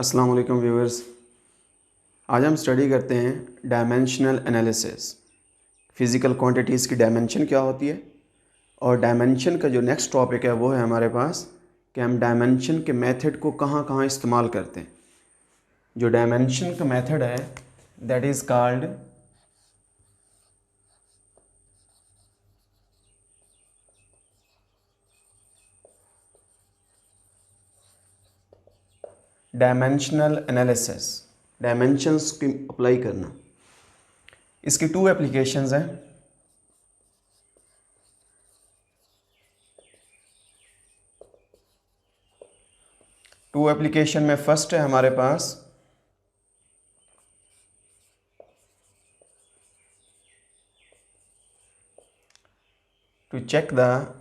अस्सलाम वालेकुम व्यूअर्स। आज हम स्टडी करते हैं डायमेंशनल एनालिसिस। फ़िज़िकल क्वांटिटीज़ की डायमेंशन क्या होती है, और डायमेंशन का जो नेक्स्ट टॉपिक है वो है हमारे पास कि हम डायमेंशन के मेथड को कहाँ कहाँ इस्तेमाल करते हैं। जो डायमेंशन का मेथड है that is called dimensional analysis, dimensions की अप्लाई करना। इसकी टू एप्लीकेशंस हैं। टू एप्लीकेशन में फर्स्ट है हमारे पास to check the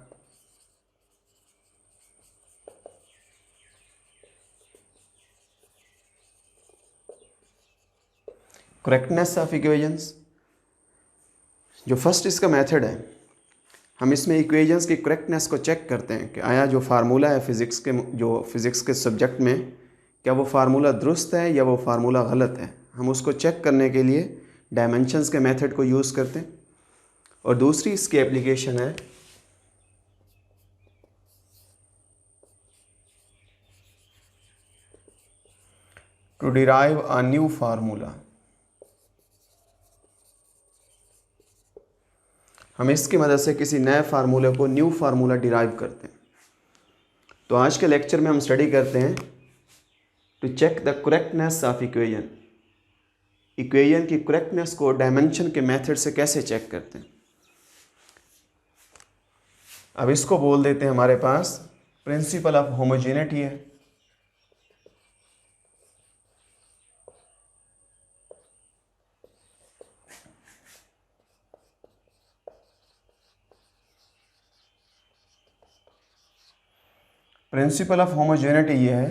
correctness of equations. जो फर्स्ट इसका मेथड है, हम इसमें इक्वेशंस की करेक्टनेस को चेक करते हैं कि आया जो फार्मूला है फिज़िक्स के सब्जेक्ट में, क्या वो फार्मूला दुरुस्त है या वो फार्मूला गलत है। हम उसको चेक करने के लिए डायमेंशंस के मेथड को यूज़ करते हैं। और दूसरी इसकी एप्लीकेशन है to derive a new formula. हम इसकी मदद से किसी नए फार्मूले को न्यू फार्मूला डिराइव करते हैं। तो आज के लेक्चर में हम स्टडी करते हैं to check the correctness of equation. Equation की करेक्टनेस को डायमेंशन के मेथड से कैसे चेक करते हैं। अब इसको बोल देते हैं हमारे पास प्रिंसिपल ऑफ होमोजेनिटी है। प्रिंसिपल ऑफ होमोजेनिटी ये है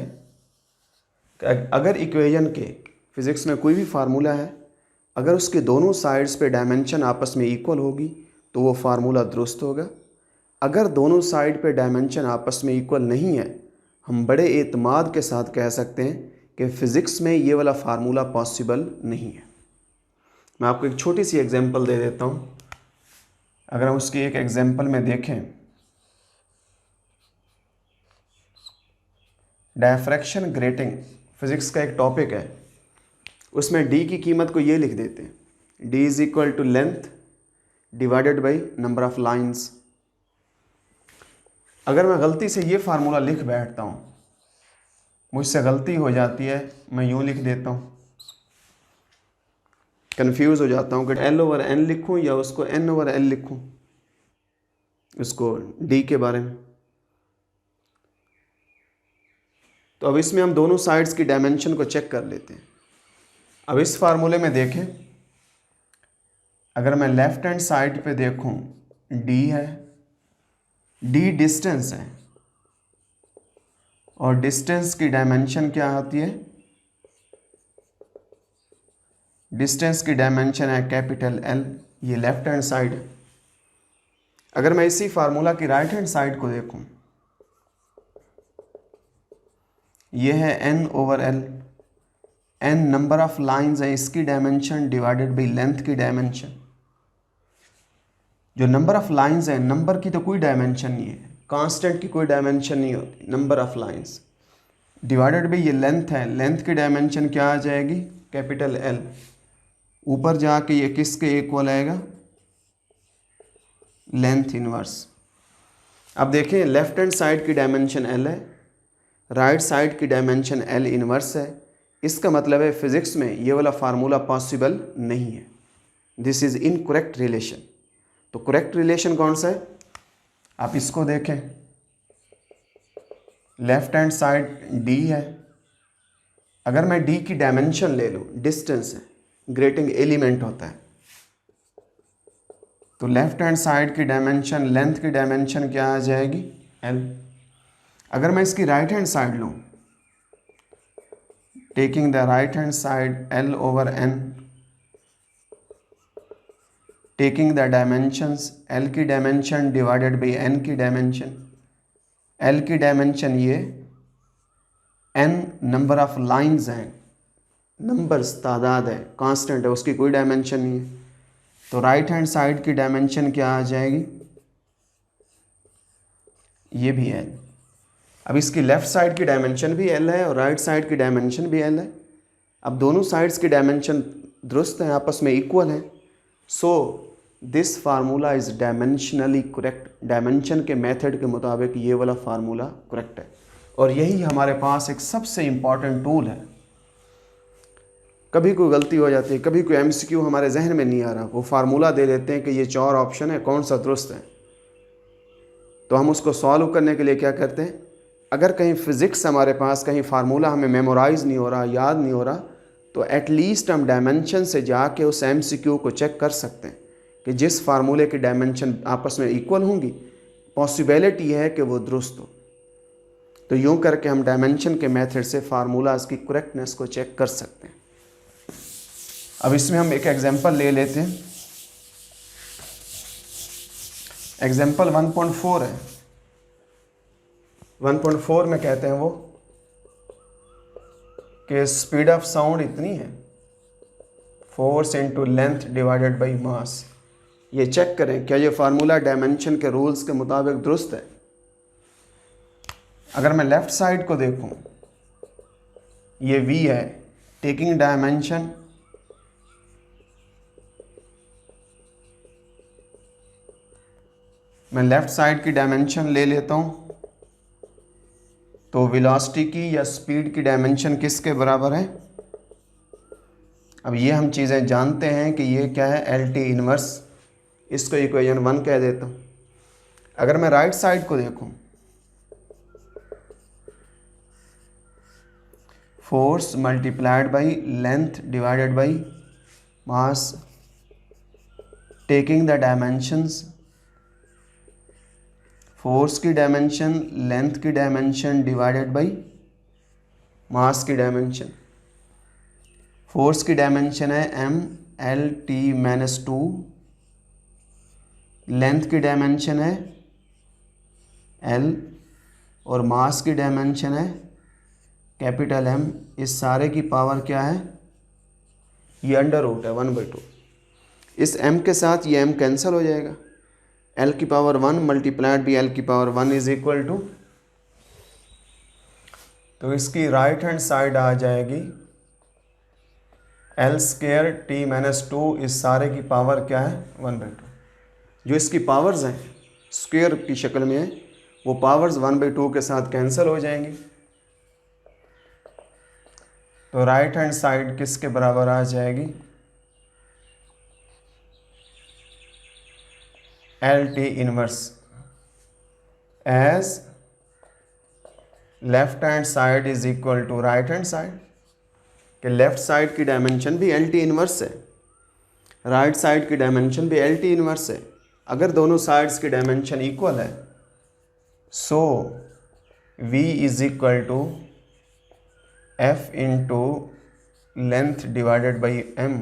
कि अगर इक्वेशन के फिज़िक्स में कोई भी फार्मूला है, अगर उसके दोनों साइड्स पे डायमेंशन आपस में इक्वल होगी तो वो फार्मूला दुरुस्त होगा। अगर दोनों साइड पे डायमेंशन आपस में इक्वल नहीं है, हम बड़े एतमाद के साथ कह सकते हैं कि फ़िज़िक्स में ये वाला फार्मूला पॉसिबल नहीं है। मैं आपको एक छोटी सी एग्जांपल दे देता हूँ। अगर हम उसकी एक एग्जांपल में देखें, डायफ्रैक्शन ग्रेटिंग फिज़िक्स का एक टॉपिक है, उसमें d की कीमत को ये लिख देते हैं, d is equal to length divided by number of lines. अगर मैं गलती से ये फार्मूला लिख बैठता हूँ, मुझसे गलती हो जाती है, मैं यूँ लिख देता हूँ, कंफ्यूज हो जाता हूँ कि L/N लिखूँ या उसको N/L लिखूँ, उसको d के बारे में। तो अब इसमें हम दोनों साइड्स की डायमेंशन को चेक कर लेते हैं। अब इस फार्मूले में देखें, अगर मैं लेफ्ट हैंड साइड पे देखूं, d है, d डिस्टेंस है, और डिस्टेंस की डायमेंशन क्या आती है, डिस्टेंस की डायमेंशन है कैपिटल L। ये लेफ्ट हैंड साइड है। अगर मैं इसी फार्मूला की राइट हैंड साइड को देखूं, ये है N/L। n number of lines है, इसकी डायमेंशन डिवाइडेड बाई लेंथ की डायमेंशन। जो नंबर ऑफ लाइंस है, नंबर की तो कोई डायमेंशन नहीं है, कांस्टेंट की कोई डायमेंशन नहीं होती, number of lines divided by ये लेंथ है, लेंथ की डायमेंशन क्या आ जाएगी, कैपिटल L। ऊपर जाके ये किसके इक्वल आएगा, लेंथ इनवर्स। अब देखें, लेफ्ट हैंड साइड की डायमेंशन L है, राइट साइड की डायमेंशन L इनवर्स है। इसका मतलब है फिज़िक्स में ये वाला फार्मूला पॉसिबल नहीं है। This is incorrect relation. तो करेक्ट रिलेशन कौन सा है, आप इसको देखें, लेफ्ट हैंड साइड d है। अगर मैं d की डायमेंशन ले लूँ, डिस्टेंस है, ग्रेटिंग एलिमेंट होता है, तो लेफ्ट हैंड साइड की डायमेंशन, लेंथ की डायमेंशन क्या आ जाएगी, L। अगर मैं इसकी राइट हैंड साइड लूँ, taking the right hand side L/N, taking the dimensions, L की डायमेंशन डिवाइडेड बाई N की डायमेंशन। L की डायमेंशन ये, n नंबर ऑफ लाइंस हैं, नंबर्स तादाद है, कांस्टेंट है, उसकी कोई डायमेंशन नहीं है, तो राइट हैंड साइड की डायमेंशन क्या आ जाएगी, ये भी l। अब इसकी लेफ़्ट साइड की डायमेंशन भी l है और राइट साइड की डायमेंशन भी l है। अब दोनों साइड्स की डायमेंशन दुरुस्त हैं, आपस में इक्वल हैं, सो this formula is dimensionally correct. Dimension के मेथड के मुताबिक ये वाला फार्मूला करेक्ट है, और यही हमारे पास एक सबसे इम्पॉर्टेंट टूल है। कभी कोई गलती हो जाती है, कभी कोई MCQ हमारे जहन में नहीं आ रहा, वो फार्मूला दे देते हैं कि ये 4 ऑप्शन है, कौन सा दुरुस्त है, तो हम उसको सॉल्व करने के लिए क्या करते हैं, अगर कहीं फ़िज़िक्स हमारे पास कहीं फार्मूला हमें मेमोराइज़ नहीं हो रहा, याद नहीं हो रहा, तो एटलीस्ट हम डायमेंशन से जाके उस MCQ को चेक कर सकते हैं कि जिस फार्मूले की डायमेंशन आपस में इक्वल होंगी, पॉसिबिलिटी है कि वो दुरुस्त हो। तो यूँ करके हम डायमेंशन के मेथड से फार्मूलाज की करेक्टनेस को चेक कर सकते हैं। अब इसमें हम एक एग्जांपल ले लेते हैं। एग्जांपल 1.4 है। 1.4 में कहते हैं वो कि स्पीड ऑफ साउंड इतनी है, force into length divided by mass. ये चेक करें क्या ये फार्मूला डायमेंशन के रूल्स के मुताबिक दुरुस्त है। अगर मैं लेफ़्ट साइड को देखूं, ये v है, टेकिंग डायमेंशन मैं लेफ़्ट साइड की डायमेंशन ले लेता हूँ, तो वेलोसिटी की या स्पीड की डायमेंशन किसके बराबर है। अब ये हम चीज़ें जानते हैं कि ये क्या है, LT इनवर्स, इसको इक्वेशन 1 कह देता हूँ। अगर मैं राइट साइड को देखूँ, force multiplied by length divided by mass, taking the dimensions, force की डायमेंशन, लेंथ की डायमेंशन डिवाइडेड बाई मास की डायमेंशन। फोर्स की डायमेंशन है m/L/T-2, लेंथ की डायमेंशन है L, और मास की डायमेंशन है कैपिटल M। इस सारे की पावर क्या है, ये अंडर रूट है 1/2। इस m के साथ ये m कैंसिल हो जाएगा, L की पावर 1 मल्टीप्लाइड बाई L की पावर 1 इज इक्वल टू, तो इसकी राइट हैंड साइड आ जाएगी L²T-2, इस सारे की पावर क्या है 1/2। जो इसकी पावर्स हैं स्क्वायर की शक्ल में है, वो पावर्स 1/2 के साथ कैंसिल हो जाएंगी, तो राइट हैंड साइड किसके बराबर आ जाएगी, LT inverse, as left hand side is equal to right hand side, कि लेफ्ट साइड की डायमेंशन भी LT इनवर्स है, राइट साइड की डायमेंशन भी LT इनवर्स है। अगर दोनों साइड्स की डायमेंशन इक्वल है, so V is equal to F into length divided by M।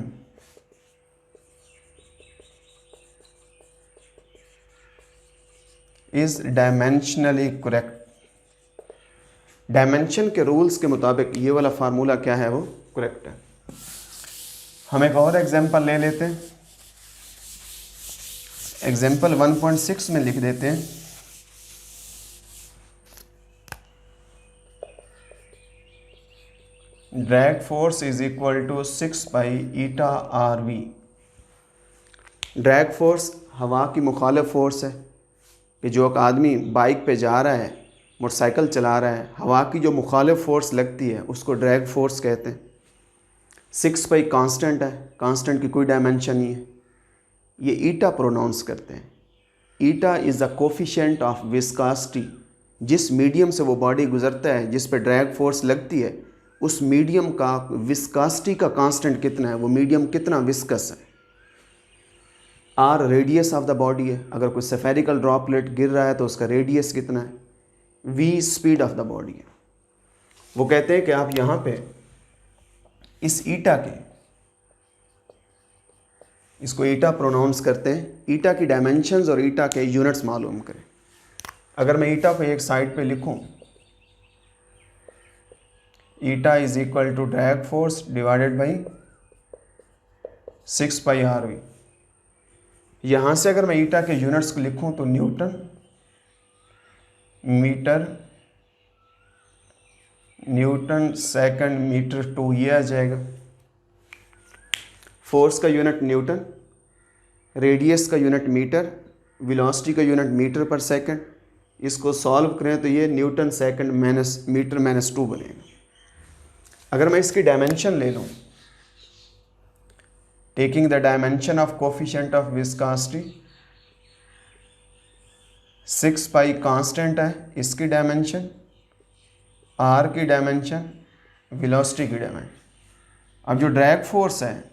Is dimensionally correct. Dimension के रूल्स के मुताबिक ये वाला फार्मूला क्या है, वो करेक्ट है। हम एक और एग्जांपल ले लेते हैं। एग्जांपल 1.6 में लिख देते हैं, drag force is equal to 6/η/RV। Drag force हवा की मुखालिफ फोर्स है, कि जो एक आदमी बाइक पे जा रहा है, मोटरसाइकिल चला रहा है, हवा की जो मुखालिफ फोर्स लगती है उसको ड्रैग फोर्स कहते हैं। 6 कांस्टेंट है, कांस्टेंट की कोई डायमेंशन नहीं है, ये ईटा प्रोनाउंस करते हैं। Eta is the coefficient of viscosity, जिस मीडियम से वो बॉडी गुजरता है, जिस पे ड्रैग फोर्स लगती है, उस मीडियम का विस्कासिटी का कांस्टेंट कितना है, वो मीडियम कितना विस्कस है। R radius of the body है, अगर कोई सेफेरिकल ड्रॉपलेट गिर रहा है तो उसका रेडियस कितना है। V speed of the body है। वो कहते हैं कि आप यहाँ पे इस ईटा के, इसको ईटा प्रोनाउंस करते हैं, ईटा की डायमेंशंस और ईटा के यूनिट्स मालूम करें। अगर मैं ईटा को एक साइड पे लिखूं, eta is equal to drag force divided by 6 pi R V. यहाँ से अगर मैं ईटा के यूनिट्स को लिखूँ तो newton metre, newton second metre two, ये आ जाएगा। फोर्स का यूनिट न्यूटन, रेडियस का यूनिट मीटर, वेलोसिटी का यूनिट मीटर पर सेकंड। इसको सॉल्व करें तो ये newton second minus metre minus 2 बनेगा। अगर मैं इसकी डायमेंशन ले लूँ, taking the dimension of coefficient of viscosity, 6 pi constant है इसकी डायमेंशन, आर की डायमेंशन, वेलोसिटी की डायमेंशन। अब जो ड्रैग फोर्स है,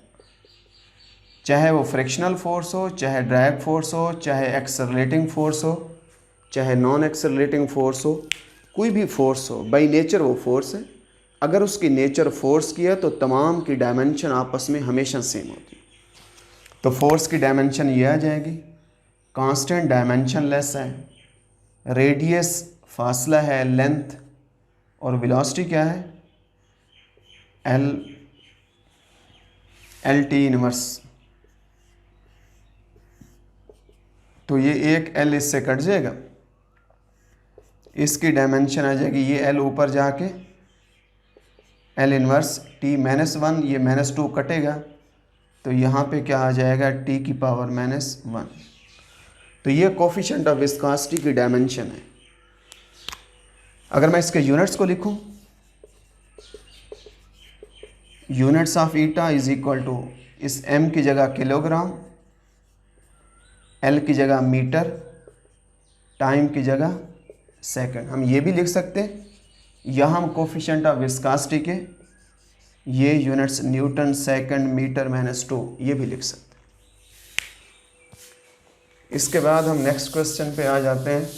चाहे वो फ्रिक्शनल फोर्स हो, चाहे ड्रैग फोर्स हो, चाहे एक्सेलरेटिंग फोर्स हो, चाहे नॉन एक्सेलरेटिंग फोर्स हो, कोई भी फोर्स हो, बाई नेचर वो फोर्स है। अगर उसकी नेचर फोर्स की है तो तमाम की डायमेंशन आपस में हमेशा सेम होती है। तो फोर्स की डायमेंशन ये आ जाएगी, कांस्टेंट डायमेंशन लेस है, रेडियस फासला है लेंथ, और वेलोसिटी क्या है एल टी इनवर्स। तो ये एक एल इससे कट जाएगा, इसकी डायमेंशन आ जाएगी, ये एल ऊपर जाके एल इनवर्स टी -1, ये -2 कटेगा तो यहाँ पे क्या आ जाएगा टी की पावर -1। तो ये कोफिशिएंट ऑफ विस्कोसिटी की डायमेंशन है। अगर मैं इसके यूनिट्स को लिखूं, units of eta is equal to, इस एम की जगह किलोग्राम, एल की जगह मीटर, टाइम की जगह सेकंड। हम ये भी लिख सकते हैं, यहाँ हम कोफिशिएंट ऑफ विस्कोसिटी के ये यूनिट्स न्यूटन सेकंड मीटर -2 ये भी लिख सकते हैं। इसके बाद हम नेक्स्ट क्वेश्चन पे आ जाते हैं।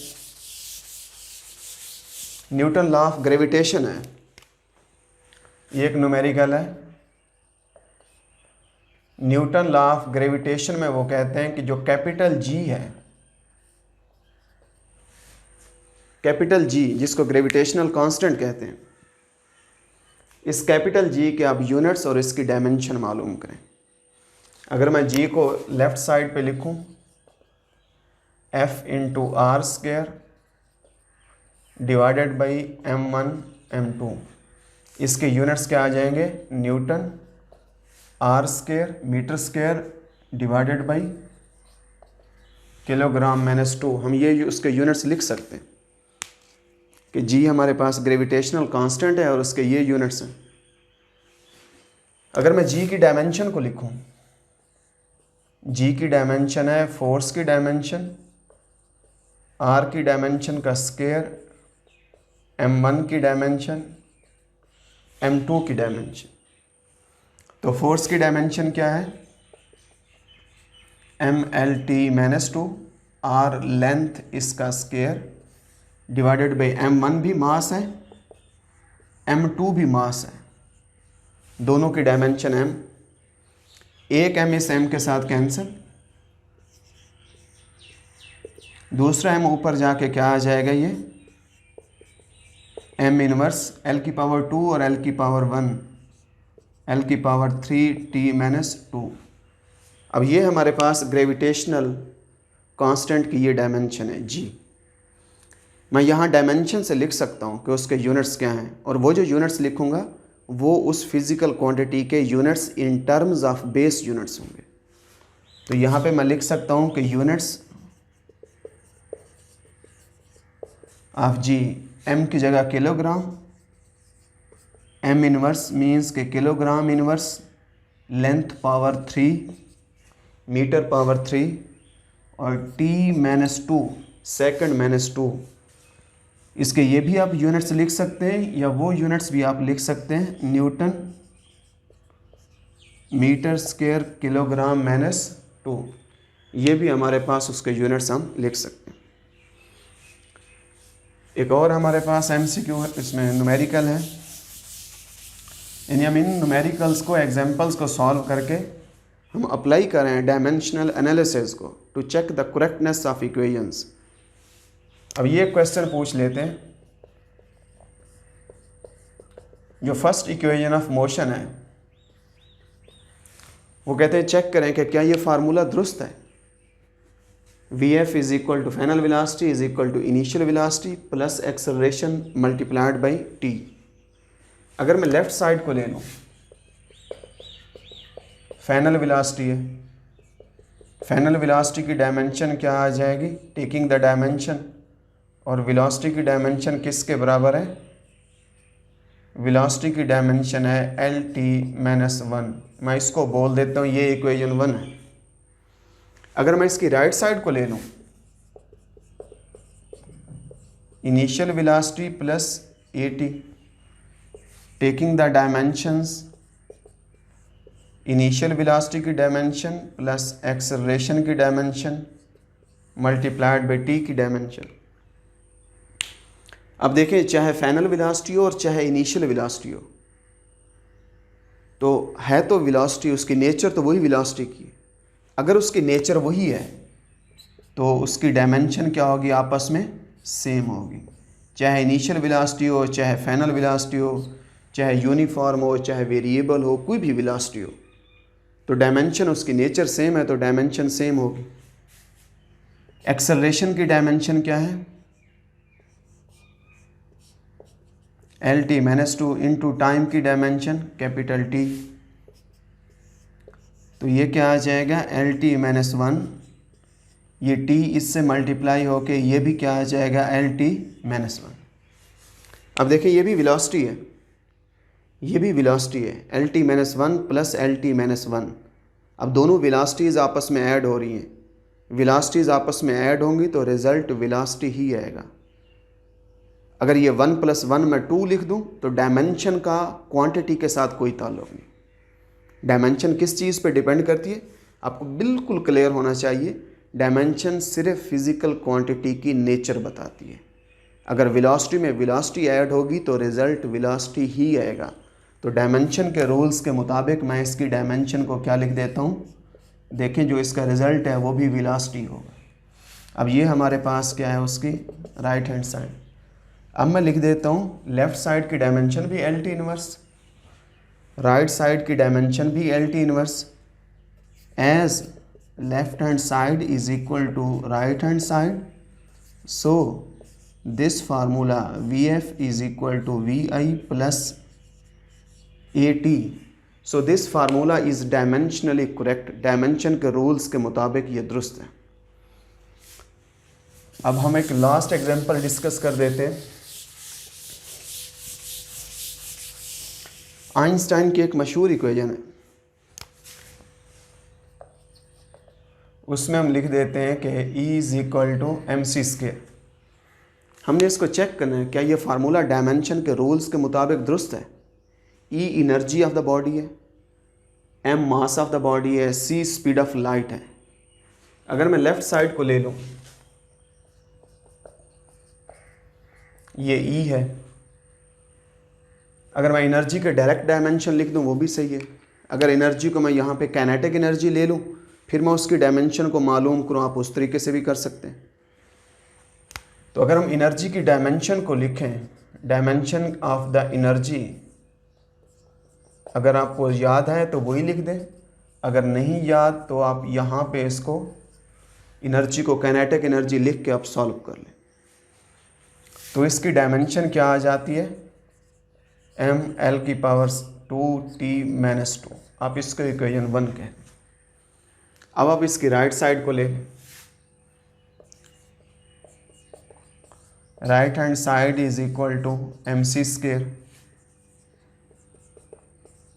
न्यूटन लॉ ऑफ ग्रेविटेशन है, ये एक न्यूमेरिकल है। न्यूटन लॉ ऑफ ग्रेविटेशन में वो कहते हैं कि जो कैपिटल जी है, कैपिटल जी जिसको ग्रेविटेशनल कांस्टेंट कहते हैं, इस कैपिटल जी के आप यूनिट्स और इसकी डायमेंशन मालूम करें। अगर मैं जी को लेफ्ट साइड पे लिखूं, F into R square divided by m1 m2, इसके यूनिट्स क्या आ जाएंगे newton, R square metre square divided by kilogram -2। हम ये उसके यूनिट्स लिख सकते हैं कि जी हमारे पास ग्रेविटेशनल कांस्टेंट है और उसके ये यूनिट्स हैं। अगर मैं जी की डायमेंशन को लिखूं, जी की डायमेंशन है फोर्स की डायमेंशन, आर की डायमेंशन का स्क्वायर, m1 की डायमेंशन, m2 की डायमेंशन। तो फोर्स की डायमेंशन क्या है mlt -2, आर लेंथ इसका स्क्वायर डिवाइडेड बाई m1 भी मास है, m2 भी मास है, दोनों की डायमेंशन m। एक m इस m के साथ कैंसिल, दूसरा m ऊपर जाके क्या आ जाएगा ये m इनवर्स l की पावर 2 और l की पावर 1, l की पावर 3t -2। अब ये हमारे पास ग्रेविटेशनल कांस्टेंट की ये डायमेंशन है g। मैं यहाँ डायमेंशन से लिख सकता हूँ कि उसके यूनिट्स क्या हैं, और वो जो यूनिट्स लिखूँगा वो उस फिज़िकल क्वांटिटी के units in terms of base units होंगे। तो यहाँ पे मैं लिख सकता हूँ कि यूनिट्स ऑफ जी, m की जगह किलोग्राम, m इनवर्स मीन्स के kilogram inverse, length power 3, metre power 3, और t -2 सेकंड -2। इसके ये भी आप यूनिट्स लिख सकते हैं, या वो यूनिट्स भी आप लिख सकते हैं न्यूटन मीटर स्क्वायर किलोग्राम -2। ये भी हमारे पास उसके यूनिट्स हम लिख सकते हैं। एक और हमारे पास MCQ है, इसमें न्यूमेरिकल है। हम इन न्यूमेरिकल्स को, एग्जांपल्स को सॉल्व करके हम अप्लाई करें डायमेंशनल एनालिसिस को to check the correctness of equations. अब ये क्वेश्चन पूछ लेते हैं, जो फर्स्ट इक्वेशन ऑफ मोशन है वो कहते हैं चेक करें कि क्या ये फार्मूला दुरुस्त है। V F is equal to final velocity is equal to initial velocity plus acceleration multiplied by T. अगर मैं लेफ्ट साइड को ले लूँ, फाइनल वेलोसिटी है, फाइनल वेलोसिटी की डायमेंशन क्या आ जाएगी, टेकिंग द डायमेंशन, और वेलोसिटी की डायमेंशन किसके बराबर है, वेलोसिटी की डायमेंशन है एल टी माइनस वन। मैं इसको बोल देता हूँ ये इक्वेशन 1 है। अगर मैं इसकी राइट साइड को ले लूँ, initial velocity plus A T, taking the dimensions, initial velocity की डायमेंशन प्लस एक्सेलरेशन की डायमेंशन मल्टीप्लाइड बाई टी की डायमेंशन। अब देखें, चाहे फाइनल वेलोसिटी हो और चाहे इनिशियल वेलोसिटी हो, तो है तो वेलोसिटी, उसकी नेचर तो वही वेलोसिटी की। अगर उसकी नेचर वही है तो उसकी डायमेंशन क्या होगी, आपस में सेम होगी। चाहे इनिशियल वेलोसिटी हो, चाहे फाइनल वेलोसिटी हो, चाहे यूनिफॉर्म हो, चाहे वेरिएबल हो, कोई भी वेलोसिटी हो, तो डायमेंशन उसकी नेचर सेम है तो डायमेंशन सेम होगी। एक्सेलरेशन की डायमेंशन क्या है, L T minus two into time की डायमेंशन कैपिटल टी, तो ये क्या आ जाएगा एल टी माइनस वन, ये टी इससे मल्टीप्लाई होके ये भी क्या आ जाएगा एल टी माइनस वन। अब देखिए ये भी वेलोसिटी है, ये भी वेलोसिटी है, L T minus one plus L T minus one. अब दोनों वेलोसिटीज़ आपस में ऐड हो रही हैं, वेलोसिटीज़ आपस में ऐड होंगी तो रिज़ल्ट वेलोसिटी ही आएगा। अगर ये 1 + 1 मैं 2 लिख दूं तो डायमेंशन का क्वांटिटी के साथ कोई ताल्लुक़ नहीं। डायमेंशन किस चीज़ पे डिपेंड करती है, आपको बिल्कुल क्लियर होना चाहिए। डायमेंशन सिर्फ फिज़िकल क्वांटिटी की नेचर बताती है। अगर वेलोसिटी में वेलोसिटी ऐड होगी तो रिज़ल्ट वेलोसिटी ही आएगा। तो डायमेंशन के रूल्स के मुताबिक मैं इसकी डायमेंशन को क्या लिख देता हूँ, देखें जो इसका रिज़ल्ट है वो भी वेलोसिटी होगा। अब ये हमारे पास क्या है, उसकी राइट हैंड साइड। अब मैं लिख देता हूँ लेफ़्ट साइड की डायमेंशन भी L T inverse, right side की डायमेंशन भी L T inverse, as left hand side is equal to right hand side, so this formula V F is equal to V I plus A T. So this formula is dimensionally correct. Dimension के rules के मुताबिक ये दुरुस्त है। अब हम एक last example discuss कर देते हैं। आइंस्टाइन की एक मशहूर इक्वेशन है, उसमें हम लिख देते हैं कि E is equal to M C square. हमने इसको चेक करना है क्या ये फार्मूला डायमेंशन के रूल्स के मुताबिक दुरुस्त है। E energy of the body है, M mass of the body है, C स्पीड ऑफ लाइट है। अगर मैं लेफ्ट साइड को ले लूँ, ये E है, अगर मैं एनर्जी के डायरेक्ट डायमेंशन लिख दूँ वो भी सही है। अगर एनर्जी को मैं यहाँ पे काइनेटिक एनर्जी ले लूँ फिर मैं उसकी डायमेंशन को मालूम करूँ, आप उस तरीके से भी कर सकते हैं। तो अगर हम एनर्जी की डायमेंशन को लिखें, डायमेंशन ऑफ द एनर्जी, अगर आपको याद है तो वही लिख दें, अगर नहीं याद तो आप यहाँ पे इसको एनर्जी को काइनेटिक एनर्जी लिख के आप सॉल्व कर लें। तो इसकी डायमेंशन क्या आ जाती है, एम एल की पावर 2t-2। आप इसको इक्वेशन 1 कहें। अब आप इसकी राइट साइड को ले, right hand side is equal to M C square.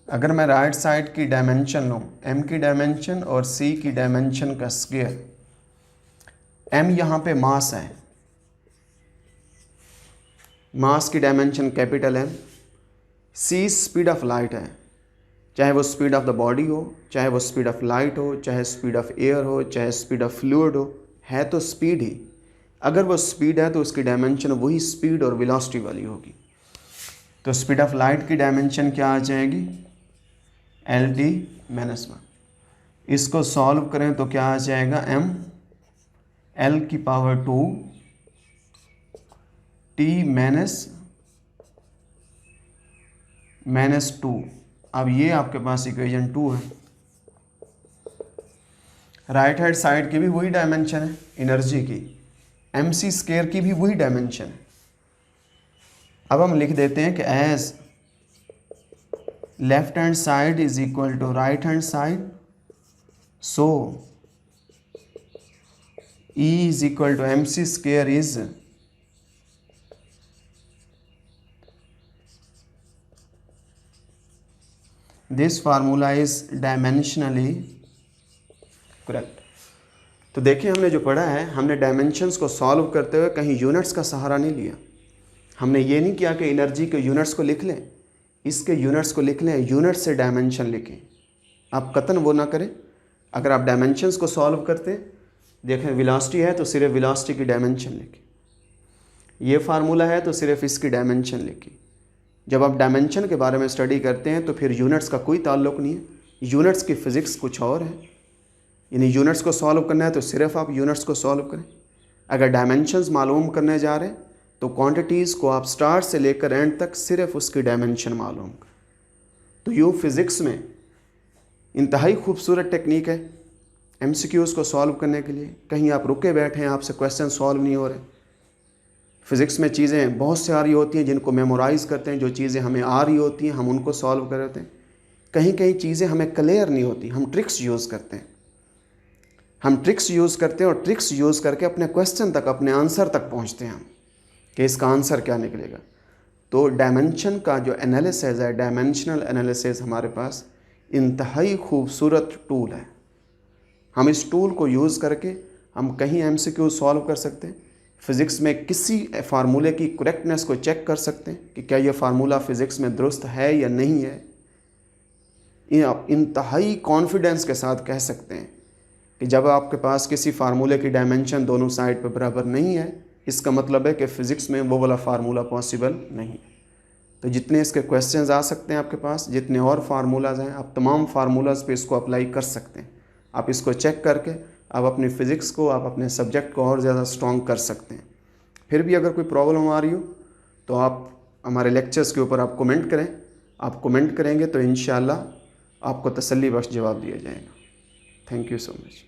अगर मैं राइट साइड की डायमेंशन लूँ, m की डायमेंशन और c की डायमेंशन का स्क्वायर, m यहाँ पे मास है, मास की dimension capital M, c speed of light है, चाहे वो स्पीड ऑफ द बॉडी हो, चाहे वो स्पीड ऑफ लाइट हो, चाहे स्पीड ऑफ एयर हो, चाहे स्पीड ऑफ फ्लूइड हो, है तो स्पीड ही। अगर वो स्पीड है तो उसकी डायमेंशन वही स्पीड और वेलोसिटी वाली होगी। तो स्पीड ऑफ लाइट की डायमेंशन क्या आ जाएगी, एल टी माइनस वन। इसको सॉल्व करें तो क्या आ जाएगा, m l की पावर 2 t माइनस -2। अब ये आपके पास इक्वेशन 2 है। राइट हैंड साइड की भी वही डायमेंशन है एनर्जी की, mc² की भी वही डायमेंशन है। अब हम लिख देते हैं कि as left hand side is equal to right hand side, so E is equal to mc² is this formula is dimensionally correct। तो देखिए हमने जो पढ़ा है, हमने डायमेंशंस को सॉल्व करते हुए कहीं यूनिट्स का सहारा नहीं लिया। हमने ये नहीं किया कि एनर्जी के यूनिट्स को लिख लें, इसके यूनिट्स को लिख लें, यूनिट से डायमेंशन लिखें। आप कतन वो ना करें। अगर आप डायमेंशंस को सॉल्व करते हैं, देखें वेलोसिटी है तो सिर्फ वेलोसिटी की डायमेंशन लिखें, ये फार्मूला है तो सिर्फ इसकी डायमेंशन लिखें। जब आप डायमेंशन के बारे में स्टडी करते हैं तो फिर यूनिट्स का कोई ताल्लुक़ नहीं है। यूनिट्स की फ़िज़िक्स कुछ और है, यानी यूनिट्स को सॉल्व करना है तो सिर्फ आप यूनिट्स को सॉल्व करें। अगर डायमेंशंस मालूम करने जा रहे हैं तो क्वांटिटीज़ को आप स्टार्ट से लेकर एंड तक सिर्फ उसकी डायमेंशन मालूम करें। तो यूँ फिज़िक्स में इंतहाई खूबसूरत टेक्निक है MCQs को सॉल्व करने के लिए। कहीं आप रुके बैठे हैं, आपसे क्वेश्चन सॉल्व नहीं हो रहे। फ़िज़िक्स में चीज़ें बहुत सारी होती हैं जिनको मेमोराइज़ करते हैं, जो चीज़ें हमें आ रही होती हैं हम उनको सॉल्व करते हैं। कहीं कहीं चीज़ें हमें क्लियर नहीं होती, हम ट्रिक्स यूज़ करते हैं। हम ट्रिक्स यूज़ करते हैं और ट्रिक्स यूज़ करके अपने क्वेश्चन तक, अपने आंसर तक पहुँचते हैं हम कि इसका आंसर क्या निकलेगा। तो डायमेंशन का जो एनालिसिस है, डायमेंशनल एनालिसिस हमारे पास इंतहाई खूबसूरत टूल है। हम इस टूल को यूज़ करके हम कहीं MCQ सॉल्व कर सकते हैं। फ़िज़िक्स में किसी फार्मूले की करेक्टनेस को चेक कर सकते हैं कि क्या यह फार्मूला फ़िज़िक्स में दुरुस्त है या नहीं है। ये आप इंतहाई कॉन्फिडेंस के साथ कह सकते हैं कि जब आपके पास किसी फार्मूले की डायमेंशन दोनों साइड पर बराबर नहीं है, इसका मतलब है कि फ़िज़िक्स में वो वाला फार्मूला पॉसिबल नहीं है। तो जितने इसके क्वेश्चंस आ सकते हैं आपके पास, जितने और फार्मूलाज हैं, आप तमाम फार्मूलाज पे इसको अप्लाई कर सकते हैं। आप इसको चेक करके आप अपनी फ़िज़िक्स को, आप अपने सब्जेक्ट को और ज़्यादा स्ट्रॉन्ग कर सकते हैं। फिर भी अगर कोई प्रॉब्लम आ रही हो तो आप हमारे लेक्चर्स के ऊपर आप कमेंट करें। आप कमेंट करेंगे तो इंशाल्लाह आपको तसल्ली बख्श जवाब दिया जाएगा। Thank you so much.